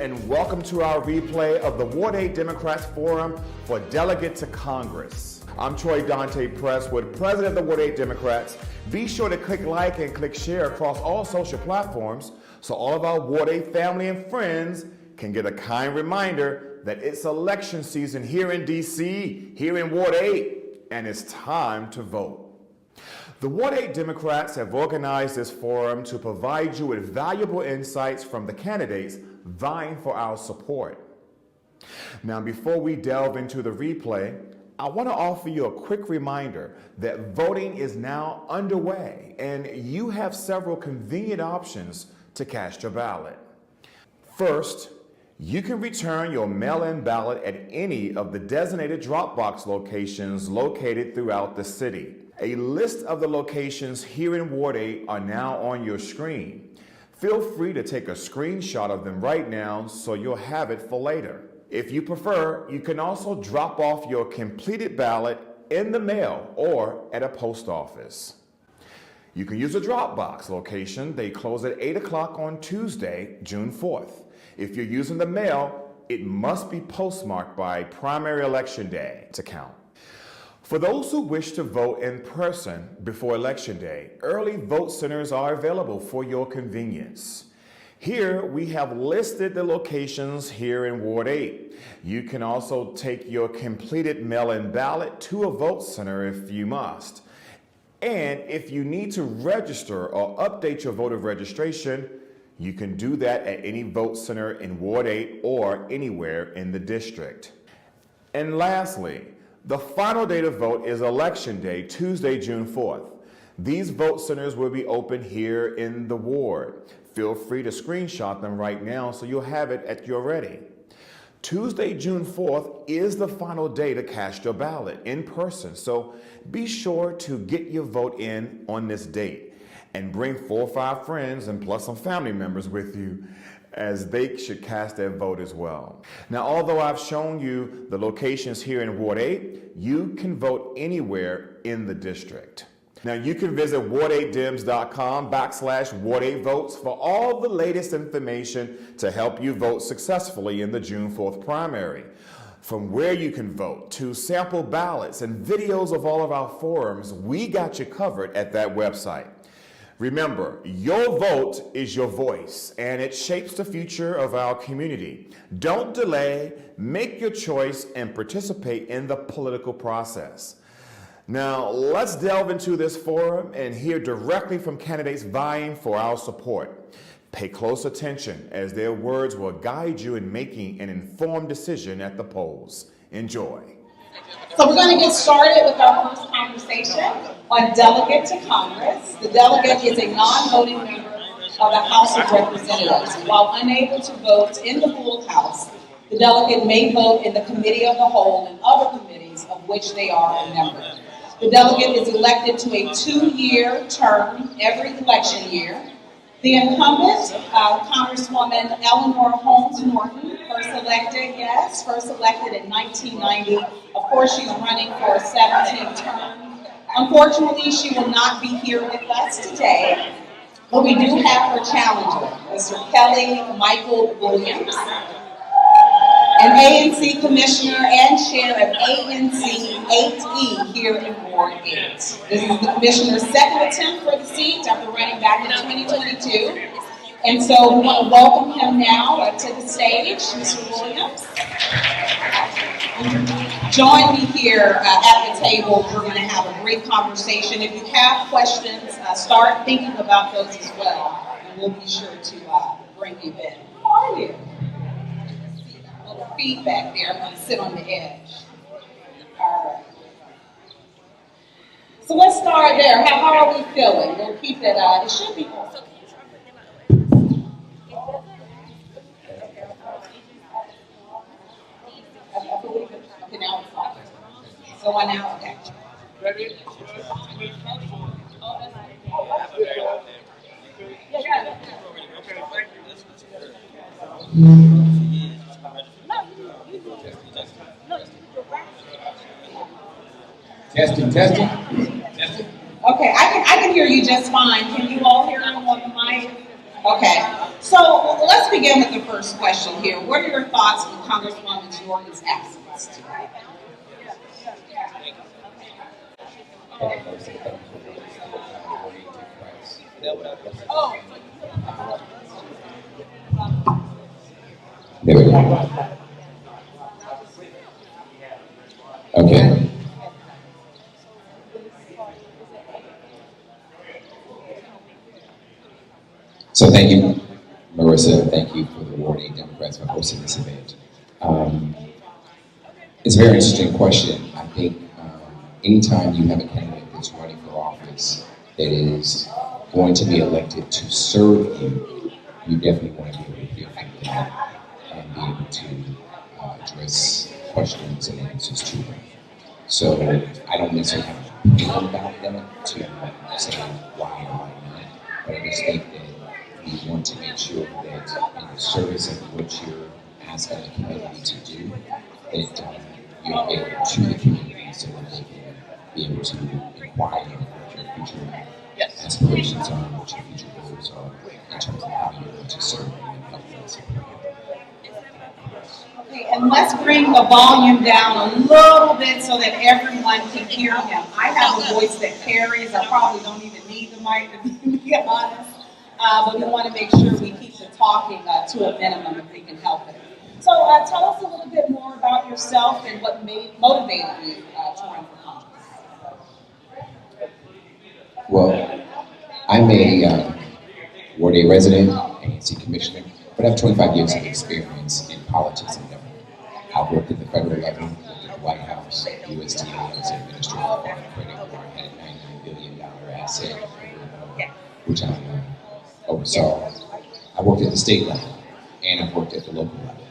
and welcome to our replay of the Ward 8 Democrats Forum for Delegate to Congress. I'm Troy Dante Presswood, President of the Ward 8 Democrats. Be sure to click like and click share across all social platforms so all of our Ward 8 family and friends can get a kind reminder that it's election season here in D.C., here in Ward 8, and it's time to vote. The Ward 8 Democrats have organized this forum to provide you with valuable insights from the candidates vying for our support. Now, before we delve into the replay, I want to offer you a quick reminder that voting is now underway and you have several convenient options to cast your ballot. First, you can return your mail-in ballot at any of the designated drop box locations located throughout the city. A list of the locations here in Ward 8 are now on your screen. Feel free to take a screenshot of them right now so you'll have it for later. If you prefer, you can also drop off your completed ballot in the mail or at a post office. You can use a drop box location. They close at 8 o'clock on Tuesday, June 4th. If you're using the mail, it must be postmarked by primary election day to count. For those who wish to vote in person before Election Day, early vote centers are available for your convenience. Here we have listed the locations here in Ward 8. You can also take your completed mail-in ballot to a vote center if you must. And if you need to register or update your voter registration, you can do that at any vote center in Ward 8 or anywhere in the district. And lastly, the final day to vote is Election Day, Tuesday, June 4th. These vote centers will be open here in the ward. Feel free to screenshot them right now so you'll have it at your ready. Tuesday, June 4th is the final day to cast your ballot in person, so be sure to get your vote in on this date and bring 4 or 5 friends and plus some family members with you, as they should cast their vote as well. Now, although I've shown you the locations here in Ward 8, you can vote anywhere in the district. Now, you can visit ward8dems.com/ward8votes for all the latest information to help you vote successfully in the June 4th primary. From where you can vote to sample ballots and videos of all of our forums, we got you covered at that website. Remember, your vote is your voice, and it shapes the future of our community. Don't delay, make your choice, and participate in the political process. Now, let's delve into this forum and hear directly from candidates vying for our support. Pay close attention, as their words will guide you in making an informed decision at the polls. Enjoy. So we're going to get started with our first conversation on Delegate to Congress. The delegate is a non-voting member of the House of Representatives. While unable to vote in the full House, the delegate may vote in the Committee of the Whole and other committees of which they are a member. The delegate is elected to a 2-year term every election year. The incumbent, Congresswoman Eleanor Holmes Norton, first elected in 1990. Of course, she's running for a 17th term. Unfortunately, she will not be here with us today, but we do have her challenger, Mr. Mikel Williams, an ANC Commissioner and Chair of ANC 8E here in Ward 8. This is the Commissioner's second attempt for the seat after running back in 2022. And so we want to welcome him now to the stage, Mr. Williams. Join me here at the table. We're going to have a great conversation. If you have questions, start thinking about those as well, and we'll be sure to bring you in. How are you? A little feedback there. I'm going to sit on the edge. All right. So let's start there. How are we feeling? We'll keep it, it should be. Okay, now it's on. So I now, okay. Ready? Testing. Okay, I can hear you just fine. Can you all hear him on the mic? Okay. So let's begin with the first question here. What are your thoughts on Congresswoman Jordan's absence today? There we go. Okay. So thank you, Marissa. Thank you for the Ward 8 Democrats for hosting this event. It's a very interesting question. I think anytime you have a candidate that's running for office that is going to be elected to serve you, you definitely want to be able to hear from them and be able to address questions and answers to them. So I don't necessarily have an opinion about that to say why or why not, but I just think that we want to make sure that in the service of what you're asking the community to do, that you're able to the community so that they can be able to inquire what your future aspirations are, what your future goals are, in terms of how you're going to serve them and help them support you. Okay, and let's bring the volume down a little bit so that everyone can hear him. I have a voice that carries. I probably don't even need the mic, to be honest. But we want to make sure we keep the talking to a minimum if we can help it. So tell us a little bit more about yourself and what motivated you to run for Congress. Well, I'm a Ward 8 resident, ANC commissioner, but I have 25 years of experience in politics and government. I've worked at the federal level, worked at the White House, USDA, I was an administrator of Farm Credit, where I had a $99 billion asset, which I oversaw. I worked at the state level, and I've worked at the local level.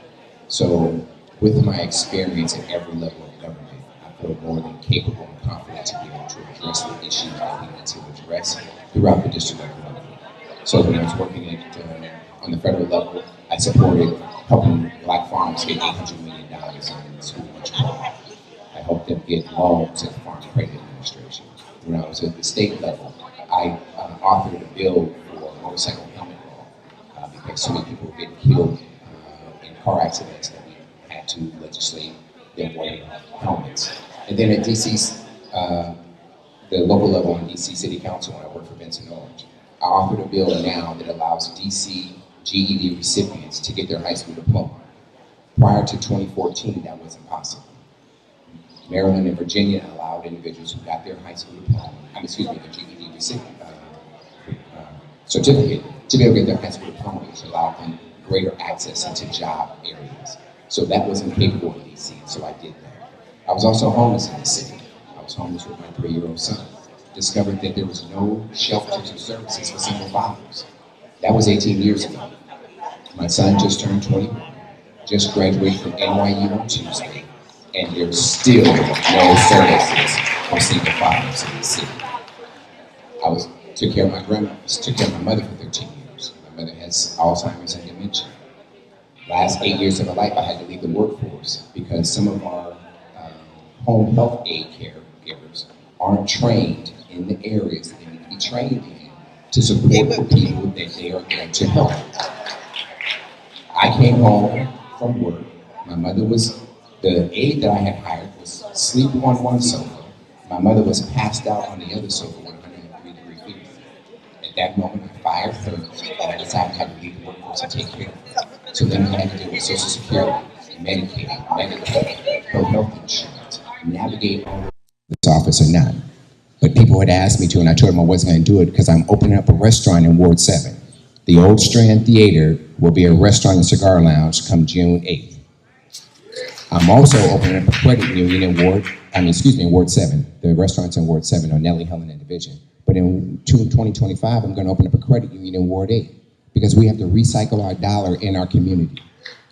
So with my experience at every level of government, I feel more than capable and confident to be able to address the issues that we need to address throughout the District of Columbia. So when I was working on the federal level, I supported helping Black farmers get $800 million in school lunch. I helped them get loans at the Farm Credit Administration. When I was at the state level, I authored a bill for motorcycle helmet law because so many people were getting killed in car accidents that we had to legislate them wearing helmets. And then at DC's, the local level in DC City Council, when I worked for Vincent Orange, I authored a bill now that allows DC GED recipients to get their high school diploma. Prior to 2014, that wasn't possible. Maryland and Virginia allowed individuals who got their high school diploma, their GED recipient certificate to be able to get their high school diploma, which allowed them greater access into job areas. So that wasn't capable in DC, and so I did that. I was also homeless in the city. I was homeless with my 3-year-old son. Discovered that there was no shelters or services for single fathers. That was 18 years ago. My son just turned 21, just graduated from NYU on Tuesday, and there's still no services for single fathers in the city. Took care of my grandma, took care of my mother for 13 years. My mother has Alzheimer's and dementia. Last 8 years of my life, I had to leave the workforce because some of our home health aid caregivers aren't trained in the areas that they need to be trained in to support the people that they are going to help. I came home from work. My mother the aide that I had hired was sleeping on one sofa. My mother was passed out on the other sofa with 103-degree fever. At that moment, I fired her, and I decided I had to leave the workforce and take care of her. So then I had to deal with Social Security, Medicaid, Medicaid, her health insurance, navigate all of this office or not. But people had asked me to, and I told them I wasn't going to do it because I'm opening up a restaurant in Ward 7. The Old Strand Theater will be a restaurant and cigar lounge come June 8th. I'm also opening up a credit union in Ward 7. The restaurant's in Ward 7 on Nellie, Helen, and Division. But in 2025, I'm going to open up a credit union in Ward 8 because we have to recycle our dollar in our community.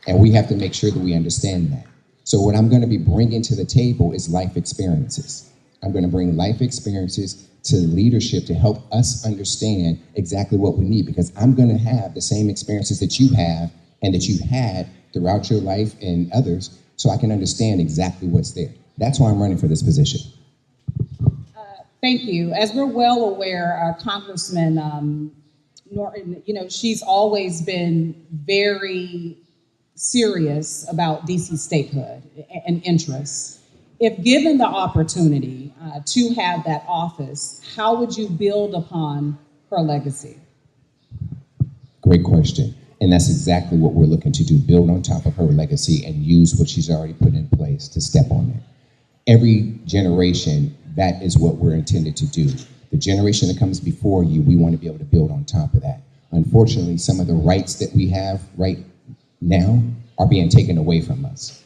And we have to make sure that we understand that. So what I'm going to be bringing to the table is life experiences. I'm going to bring life experiences to leadership to help us understand exactly what we need, because I'm going to have the same experiences that you have and that you've had throughout your life and others, so I can understand exactly what's there. That's why I'm running for this position. Thank you. As we're well aware, Congressman she's always been very serious about DC statehood and interests. If given the opportunity to have that office, how would you build upon her legacy? Great question. And that's exactly what we're looking to do, build on top of her legacy and use what she's already put in place to step on it. Every generation, that is what we're intended to do. The generation that comes before you, we want to be able to build on top of that. Unfortunately, some of the rights that we have right now are being taken away from us.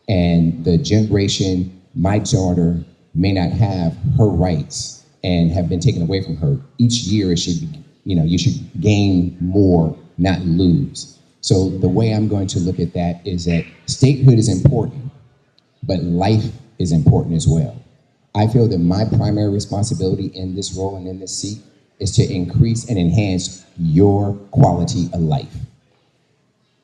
And the generation, my daughter, may not have her rights and have been taken away from her. Each year, it should be, you should gain more, not lose. So the way I'm going to look at that is that statehood is important, but life is important as well. I feel that my primary responsibility in this role and in this seat is to increase and enhance your quality of life.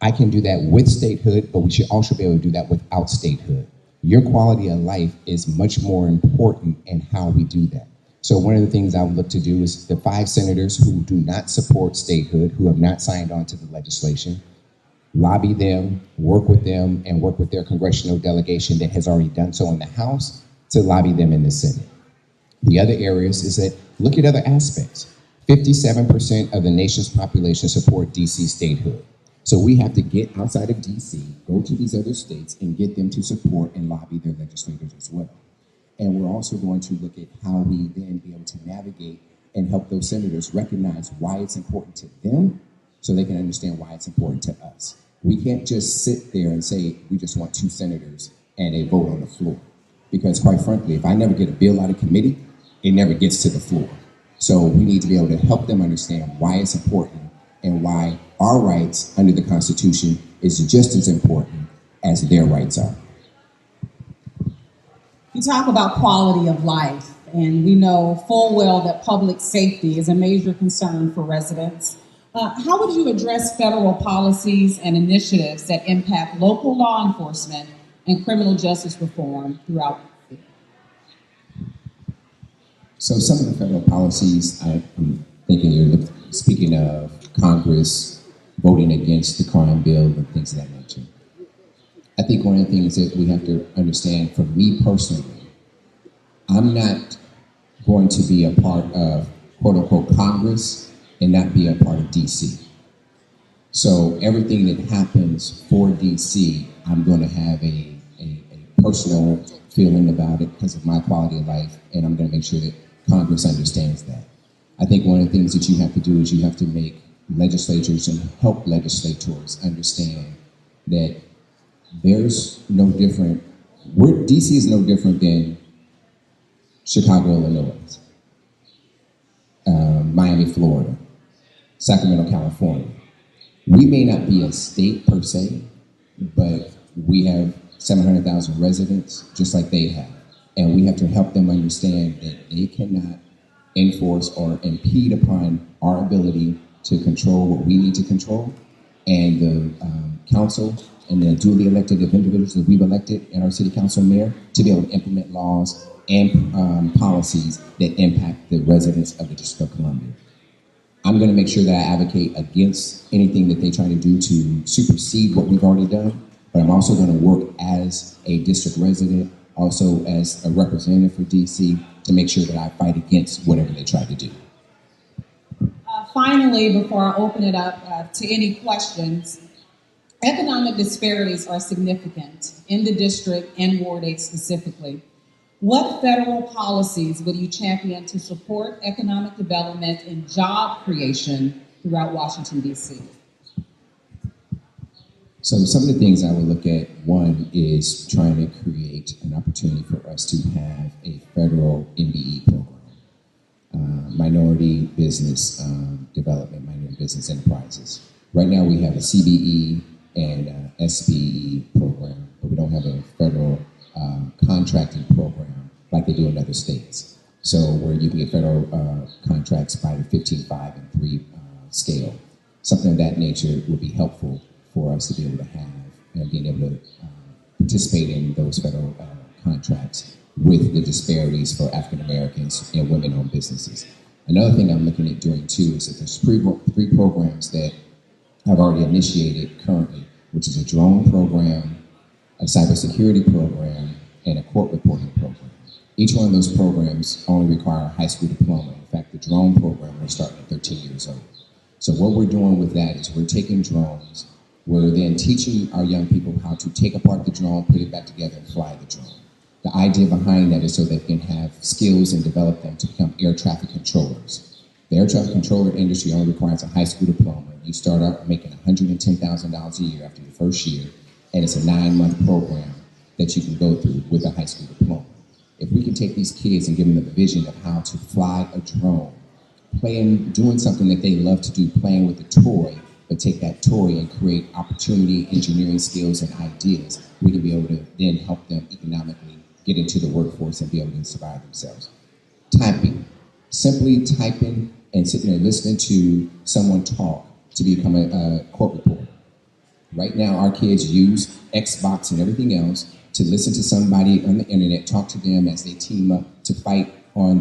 I can do that with statehood, but we should also be able to do that without statehood. Your quality of life is much more important in how we do that. So one of the things I would look to do is the 5 senators who do not support statehood, who have not signed on to the legislation, lobby them, work with them, and work with their congressional delegation that has already done so in the House to lobby them in the Senate. The other areas is that look at other aspects. 57% of the nation's population support DC statehood. So we have to get outside of DC, go to these other states, and get them to support and lobby their legislators as well. And we're also going to look at how we then be able to navigate and help those senators recognize why it's important to them so they can understand why it's important to us. We can't just sit there and say, we just want 2 senators and a vote on the floor. Because quite frankly, if I never get a bill out of committee, it never gets to the floor. So we need to be able to help them understand why it's important and why our rights under the Constitution is just as important as their rights are. You talk about quality of life, and we know full well that public safety is a major concern for residents. How would you address federal policies and initiatives that impact local law enforcement and criminal justice reform throughout? So some of the federal policies, I'm thinking you're speaking of Congress voting against the crime bill and things of that nature. I think one of the things that we have to understand, for me personally, I'm not going to be a part of quote unquote Congress and not be a part of DC. So everything that happens for DC, I'm going to have a personal feeling about it because of my quality of life, and I'm going to make sure that Congress understands that. I think one of the things that you have to do is you have to make legislatures and help legislators understand that there's no different, DC is no different than Chicago, Illinois, Miami, Florida, Sacramento, California. We may not be a state per se, but we have 700,000 residents just like they have. And we have to help them understand that they cannot enforce or impede upon our ability to control what we need to control. And the council and the duly elected individuals that we've elected and our city council mayor to be able to implement laws and policies that impact the residents of the District of Columbia. I'm going to make sure that I advocate against anything that they try to do to supersede what we've already done, but I'm also going to work as a district resident, also as a representative for DC, to make sure that I fight against whatever they try to do. Finally, before I open it up to any questions, economic disparities are significant in the district and Ward 8 specifically. What federal policies would you champion to support economic development and job creation throughout Washington, D.C.? So some of the things I would look at, one is trying to create an opportunity for us to have a federal MBE program, minority business development, minority business enterprises. Right now we have a CBE and SBE program, but we don't have a federal contracting program like they do in other states. So where you can get federal contracts by the 15, 5, and 3 scale. Something of that nature would be helpful for us to be able to have and being able to participate in those federal contracts with the disparities for African Americans and women-owned businesses. Another thing I'm looking at doing too is that there's three programs that I've already initiated currently, which is a drone program, a cybersecurity program, and a court reporting program. Each one of those programs only require a high school diploma. In fact, the drone program, we're starting at 13 years old. So what we're doing with that is we're taking drones, we're then teaching our young people how to take apart the drone, put it back together, and fly the drone. The idea behind that is so they can have skills and develop them to become air traffic controllers. The air traffic controller industry only requires a high school diploma. You start out making $110,000 a year after your first year, and it's a 9-month program that you can go through with a high school diploma. If we can take these kids and give them the vision of how to fly a drone, doing something that they love to do, playing with a toy, but take that toy and create opportunity, engineering skills, and ideas, we can be able to then help them economically get into the workforce and be able to survive themselves. Typing. Simply typing and sitting there listening to someone talk to become a court reporter. Right now, our kids use Xbox and everything else to listen to somebody on the internet, talk to them as they team up to fight or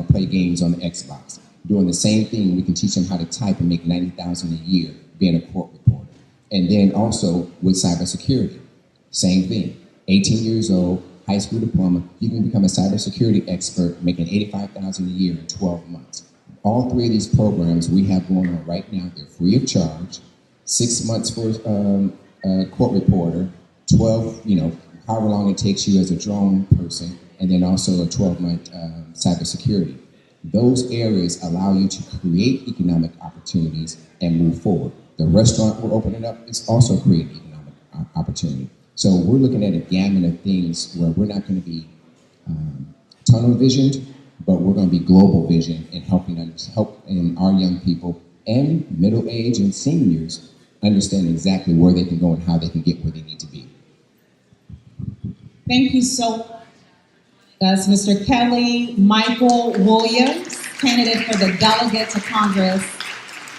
play games on the Xbox. Doing the same thing, we can teach them how to type and make $90,000 a year being a court reporter. And then also with cybersecurity, same thing. 18 years old, high school diploma, you can become a cybersecurity expert making $85,000 a year in 12 months. All three of these programs we have going on right now, they're free of charge. 6 months for a court reporter, 12, however long it takes you as a drone person, and then also a 12-month cybersecurity. Those areas allow you to create economic opportunities and move forward. The restaurant we're opening up is also creating economic opportunity. So we're looking at a gamut of things where we're not going to be tunnel visioned, but we're going to be global vision and helping our young people and middle age and seniors understand exactly where they can go and how they can get where they need to be. Thank you so much. That's Mr. Kelly Michael Williams, candidate for the Delegate to Congress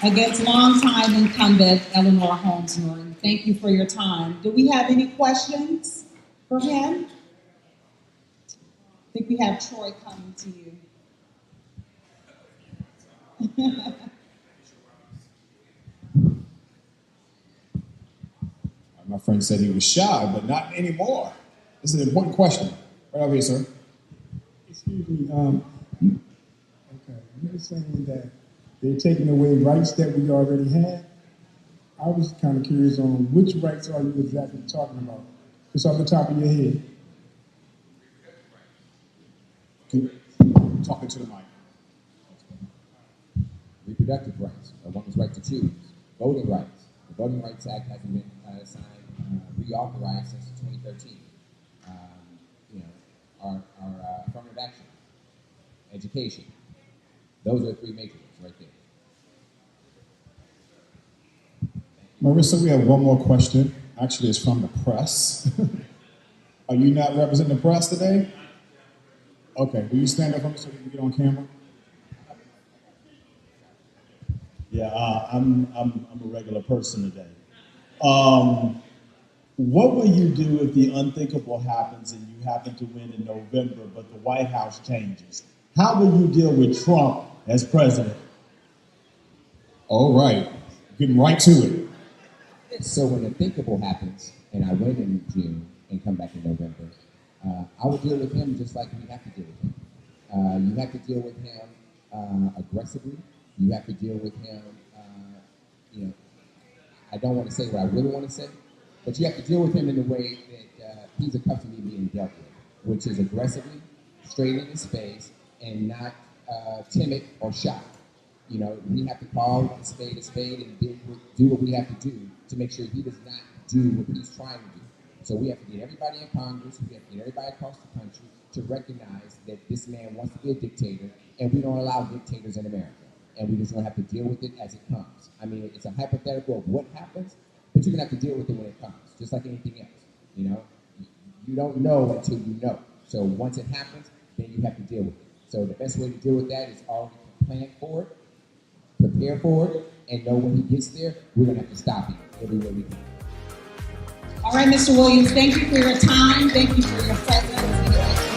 against longtime incumbent Eleanor Holmes Norton. Thank you for your time. Do we have any questions for him? I think we have Troy coming to you. My friend said he was shy, but not anymore. This is an important question. Right over here, sir. Excuse me. Okay, you're saying that they're taking away rights that we already had. I was kind of curious on which rights are you exactly talking about? Just off the top of your head. Talking to the mic. Reproductive rights, a woman's right to choose. Voting rights. The Voting Rights Act hasn't been reauthorized since 2013. Our affirmative action, education. Those are the three major ones right there. Marissa, we have one more question. Actually, it's from the press. Are you not representing the press today? Okay, will you stand up for me so we can get on camera? Yeah, I'm a regular person today. What will you do if the unthinkable happens and you happen to win in November, but the White House changes? How will you deal with Trump as president? All right, getting right to it. So when the unthinkable happens, and I win in June and come back in November, I will deal with him just like we have to deal with him. You have to deal with him aggressively. You have to deal with him, I don't want to say what I really want to say, but you have to deal with him in the way that he's accustomed to being dealt with, which is aggressively, straight in his face, and not timid or shy. We have to call a spade and do what we have to do to make sure he does not do what he's trying to do. So we have to get everybody in Congress, we have to get everybody across the country to recognize that this man wants to be a dictator, and we don't allow dictators in America. And we just going to have to deal with it as it comes. I mean, it's a hypothetical of what happens, but you're going to have to deal with it when it comes, just like anything else. You don't know until you know. So once it happens, then you have to deal with it. So the best way to deal with that is already plan for it, prepare for it, and know when he gets there, we're going to have to stop him every way we can. All right, Mr. Williams, thank you for your time. Thank you for your presence.